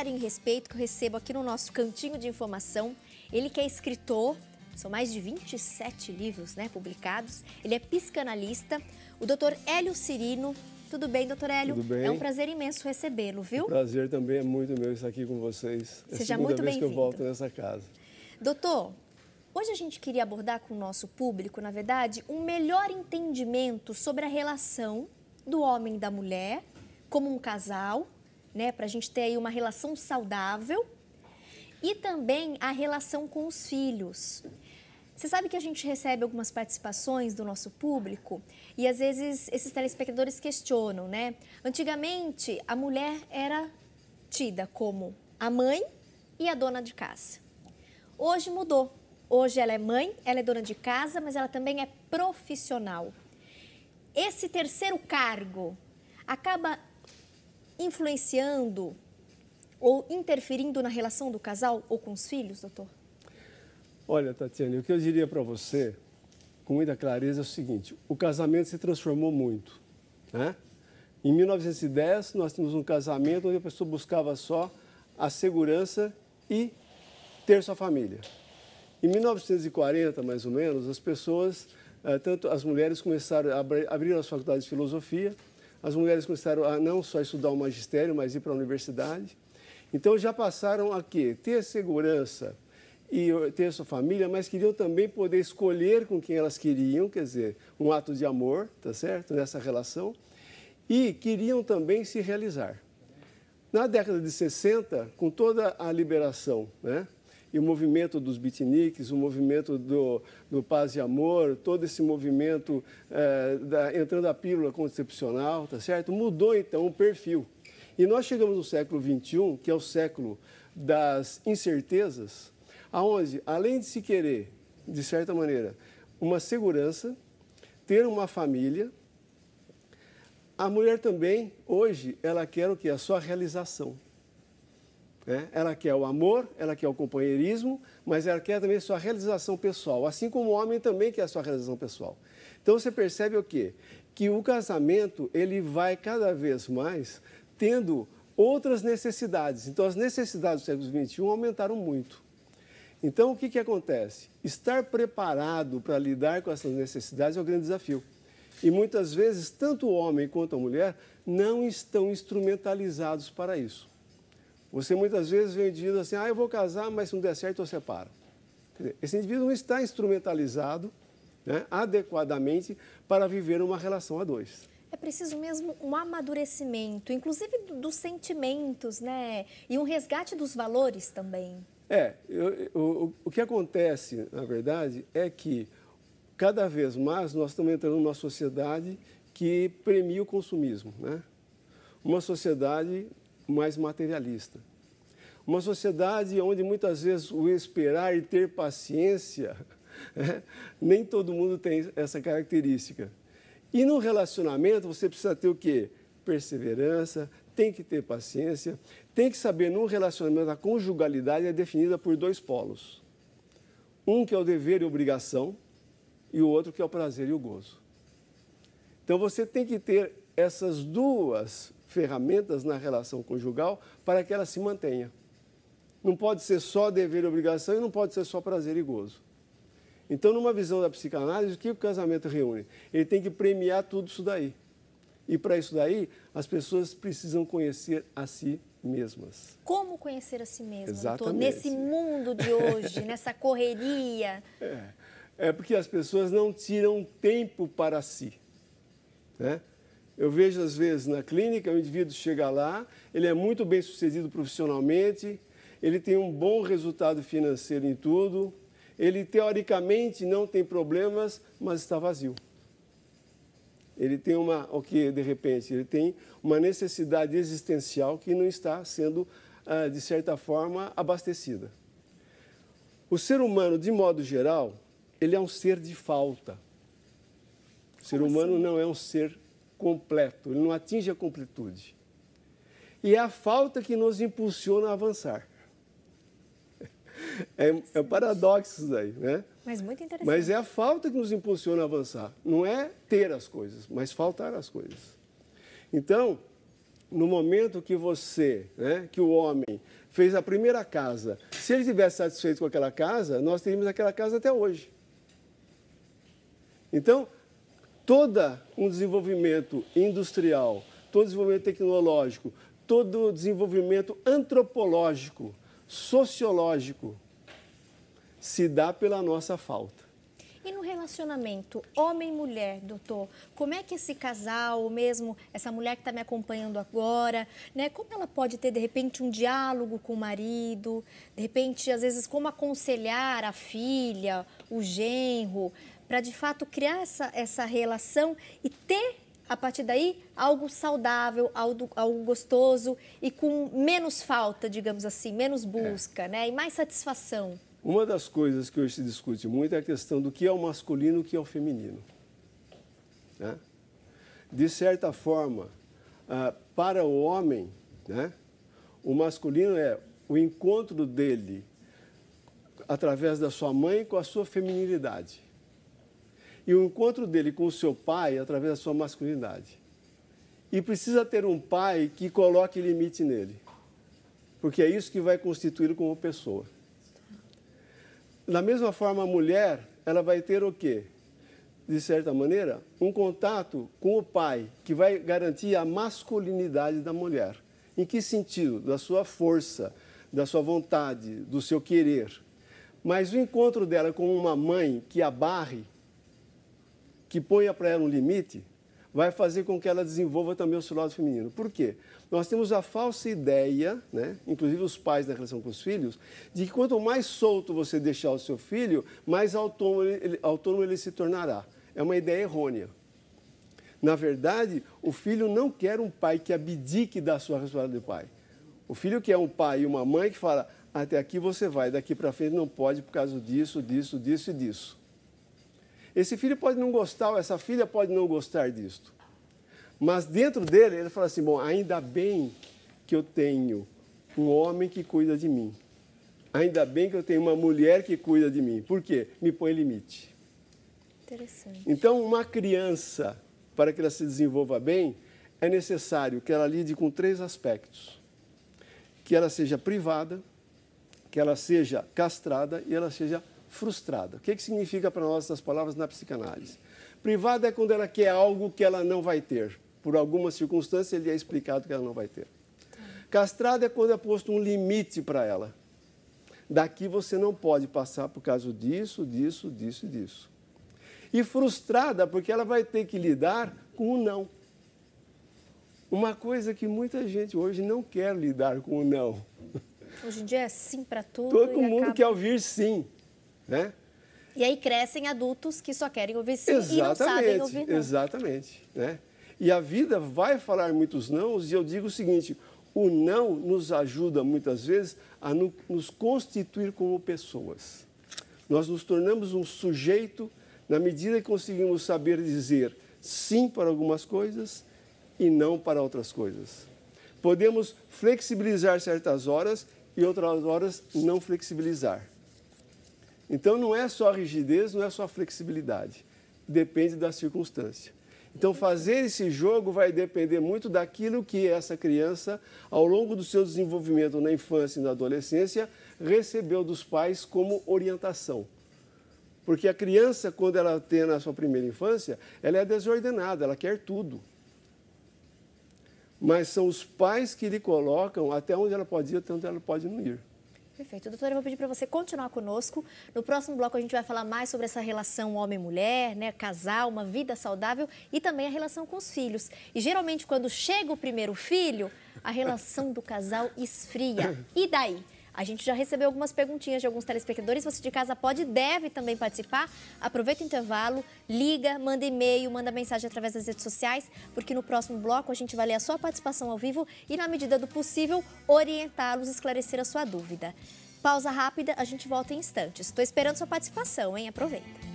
carinho e respeito que eu recebo aqui no nosso cantinho de informação. Ele que é escritor, são mais de 27 livros, né, publicados. Ele é psicanalista, o Dr. Hélio Cirino. Tudo bem, doutor Hélio? Tudo bem. É um prazer imenso recebê-lo, viu? O prazer também é muito meu estar aqui com vocês. Seja é a muito segunda vez que eu bem-vindo. volto nessa casa. Doutor, hoje a gente queria abordar com o nosso público, na verdade, um melhor entendimento sobre a relação do homem e da mulher como um casal, né, para a gente ter aí uma relação saudável e também a relação com os filhos. Você sabe que a gente recebe algumas participações do nosso público e às vezes esses telespectadores questionam, né? Antigamente a mulher era tida como a mãe e a dona de casa. Hoje mudou. Hoje ela é mãe, ela é dona de casa, mas ela também é profissional. Esse terceiro cargo acaba influenciando ou interferindo na relação do casal ou com os filhos, doutor? Olha, Tatiane, o que eu diria para você, com muita clareza, é o seguinte: o casamento se transformou muito, né? Em 1910, nós tínhamos um casamento onde a pessoa buscava só a segurança e ter sua família. Em 1940, mais ou menos, as pessoas, tanto as mulheres começaram a abrir as faculdades de filosofia, as mulheres começaram a não só estudar o magistério, mas ir para a universidade. Então já passaram a quê? Ter segurança e ter sua família, mas queriam também poder escolher com quem elas queriam, quer dizer, um ato de amor, tá certo? Nessa relação, e queriam também se realizar. Na década de 60, com toda a liberação, né? E o movimento dos beatniks, o movimento do paz e amor, todo esse movimento entrando a pílula concepcional, tá certo? Mudou então o perfil. E nós chegamos no século XXI, que é o século das incertezas, aonde, além de se querer, de certa maneira, uma segurança, ter uma família, a mulher também, hoje, ela quer o quê? A sua realização. Né? Ela quer o amor, ela quer o companheirismo, mas ela quer também a sua realização pessoal, assim como o homem também quer a sua realização pessoal. Então, você percebe o quê? Que o casamento, ele vai cada vez mais tendo outras necessidades. Então, as necessidades do século XXI aumentaram muito. Então, o que acontece? Estar preparado para lidar com essas necessidades é o grande desafio. E muitas vezes, tanto o homem quanto a mulher não estão instrumentalizados para isso. Você muitas vezes vê um indivíduo assim, eu vou casar, mas se não der certo eu separo. Quer dizer, esse indivíduo não está instrumentalizado, né, adequadamente para viver uma relação a dois. É preciso mesmo um amadurecimento, inclusive dos sentimentos, né? E um resgate dos valores também. O que acontece, na verdade, é que cada vez mais nós estamos entrando numa sociedade que premia o consumismo, né? Uma sociedade mais materialista. Uma sociedade onde muitas vezes o esperar e ter paciência, nem todo mundo tem essa característica. E no relacionamento você precisa ter o quê? Perseverança, tem que ter paciência, tem que saber, num relacionamento, a conjugalidade é definida por dois polos. Um que é o dever e obrigação e o outro que é o prazer e o gozo. Então você tem que ter essas duas ferramentas na relação conjugal para que ela se mantenha. Não pode ser só dever e obrigação e não pode ser só prazer e gozo. Então, numa visão da psicanálise, o que o casamento reúne? Ele tem que premiar tudo isso daí. E para isso daí, as pessoas precisam conhecer a si mesmas. Como conhecer a si mesma, Exatamente. doutor? Nesse mundo de hoje, nessa correria. É porque as pessoas não tiram tempo para si, né? Eu vejo, às vezes, na clínica, o indivíduo chega lá, ele é muito bem sucedido profissionalmente, ele tem um bom resultado financeiro em tudo, ele, teoricamente, não tem problemas, mas está vazio. Ele tem de repente, ele tem uma necessidade existencial que não está sendo, de certa forma, abastecida. O ser humano, de modo geral, ele é um ser de falta. O ser humano não é um ser completo, ele não atinge a completude. E é a falta que nos impulsiona a avançar. É paradoxo isso aí, né? Mas muito interessante. Mas é a falta que nos impulsiona a avançar. Não é ter as coisas, mas faltar as coisas. Então, no momento que você, né, que o homem fez a primeira casa, se ele estivesse satisfeito com aquela casa, nós teríamos aquela casa até hoje. Então, todo um desenvolvimento industrial, todo desenvolvimento tecnológico, todo desenvolvimento antropológico, sociológico, se dá pela nossa falta. E no relacionamento homem e mulher, doutor, como é que esse casal, ou mesmo essa mulher que está me acompanhando agora, né, como ela pode ter, de repente, um diálogo com o marido, de repente, às vezes, como aconselhar a filha, o genro, para, de fato, criar essa relação e ter, a partir daí, algo saudável, algo gostoso e com menos falta, digamos assim, menos busca, né, e mais satisfação. Uma das coisas que hoje se discute muito é a questão do que é o masculino e o que é o feminino. Né? De certa forma, para o homem, né, o masculino é o encontro dele através da sua mãe com a sua feminilidade. E o encontro dele com o seu pai através da sua masculinidade. E precisa ter um pai que coloque limite nele. Porque é isso que vai constituí-lo como pessoa. Da mesma forma, a mulher, ela vai ter o quê? De certa maneira, um contato com o pai, que vai garantir a masculinidade da mulher. Em que sentido? Da sua força, da sua vontade, do seu querer. Mas o encontro dela com uma mãe que a barre, que ponha para ela um limite, vai fazer com que ela desenvolva também o seu lado feminino. Por quê? Nós temos a falsa ideia, né, inclusive os pais na relação com os filhos, de que quanto mais solto você deixar o seu filho, mais autônomo ele se tornará. É uma ideia errônea. Na verdade, o filho não quer um pai que abdique da sua responsabilidade de pai. O filho quer um pai e uma mãe que fala, até aqui você vai, daqui para frente não pode por causa disso, disso, disso e disso. Esse filho pode não gostar, ou essa filha pode não gostar disto. Mas dentro dele, ele fala assim, bom, ainda bem que eu tenho um homem que cuida de mim. Ainda bem que eu tenho uma mulher que cuida de mim. Por quê? Me põe limite. Interessante. Então, uma criança, para que ela se desenvolva bem, é necessário que ela lide com 3 aspectos. Que ela seja privada, que ela seja castrada e ela seja frustrada. O que significa para nós essas palavras na psicanálise? Privada é quando ela quer algo que ela não vai ter. Por alguma circunstância, ele é explicado que ela não vai ter. Castrada é quando é posto um limite para ela. Daqui você não pode passar por causa disso, disso, disso e disso. E frustrada porque ela vai ter que lidar com o não. Uma coisa que muita gente hoje não quer lidar com o não. Hoje em dia é sim para tudo. Todo mundo quer ouvir sim, né? E aí crescem adultos que só querem ouvir sim Exatamente, e não sabem ouvir não. Exatamente, né? E a vida vai falar muitos nãos, e eu digo o seguinte, o não nos ajuda muitas vezes a nos constituir como pessoas. Nós nos tornamos um sujeito na medida que conseguimos saber dizer sim para algumas coisas e não para outras coisas. Podemos flexibilizar certas horas e outras horas não flexibilizar. Então, não é só rigidez, não é só flexibilidade. Depende da circunstância. Então, fazer esse jogo vai depender muito daquilo que essa criança, ao longo do seu desenvolvimento na infância e na adolescência, recebeu dos pais como orientação. Porque a criança, quando ela tem na sua primeira infância, ela é desordenada, ela quer tudo. Mas são os pais que lhe colocam até onde ela pode ir, até onde ela pode não ir. Perfeito. Doutora, eu vou pedir para você continuar conosco. No próximo bloco a gente vai falar mais sobre essa relação homem-mulher, né, casal, uma vida saudável e também a relação com os filhos. E geralmente quando chega o primeiro filho, a relação do casal esfria. E daí? A gente já recebeu algumas perguntinhas de alguns telespectadores. Você de casa pode e deve também participar. Aproveita o intervalo, liga, manda e-mail, manda mensagem através das redes sociais, porque no próximo bloco a gente vai ler a sua participação ao vivo e, na medida do possível, orientá-los, esclarecer a sua dúvida. Pausa rápida, a gente volta em instantes. Estou esperando sua participação, hein? Aproveita.